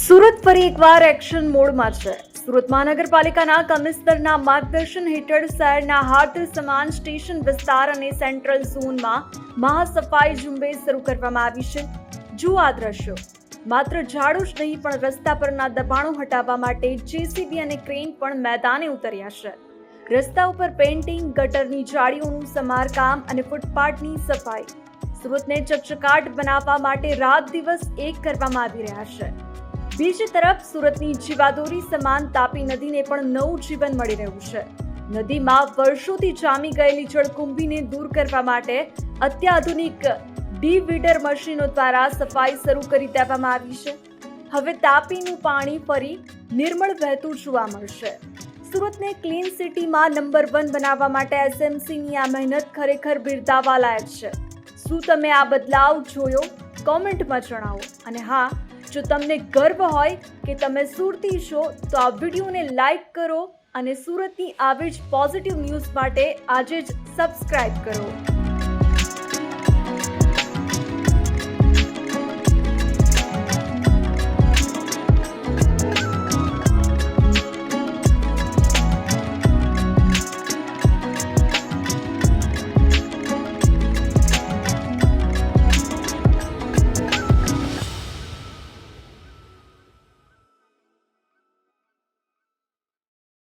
સુરત ફરી એકવાર એક્શન મોડમાં છે. સુરત મહાનગરપાલિકાના કમિશનરના માર્ગદર્શન હેઠળ શહેરના હાર્દ સમાન સ્ટેશન વિસ્તાર અને સેન્ટ્રલ ઝોનમાં મહાસફાઈ ઝુંબેશ શરૂ કરવામાં આવી છે. જુઓ આ દ્રશ્યો. માત્ર ઝાડુ જ નહીં પણ રસ્તા પરના દબાણો હટાવવા માટે જેસીબી અને ક્રેન પણ મેદાને ઉતર્યા છે. રસ્તા ઉપર પેઇન્ટિંગ, ગટરની જાળીઓનું સમારકામ અને ફૂટપાથની સફાઈ. સુરતને ચકચકાટ બનાવવા માટે રાત દિવસ એક કરવામાં આવી રહ્યા છે. બીજી તરફ સુરતની જીવાદોરી સમાન તાપી નદીને પણ નવું જીવન મળી રહ્યું છે. નદીમાં વર્ષોથી જામી ગયેલી જળકુંભીને દૂર કરવા માટે અત્યાધુનિક ડીવીડર મશીનો દ્વારા સફાઈ શરૂ કરી દેવામાં આવી છે. હવે તાપીનું પાણી ફરી નિર્મળ વહેતું જોવા મળશે. સુરતને ક્લીન સિટીમાં નંબર 1 બનાવવા માટે એસએમસીની આ મહેનત ખરેખર બિરદાવવા લાયક છે. શું તમે આ બદલાવ જોયો? કોમેન્ટમાં જણાવો. અને હા, જો તમને ગર્વ હોય કે તમે સુરતી છો તો આ વિડીયોને લાઈક કરો અને સુરતની આવી જ પોઝિટિવ ન્યૂઝ માટે આજે જ સબસ્ક્રાઇબ કરો.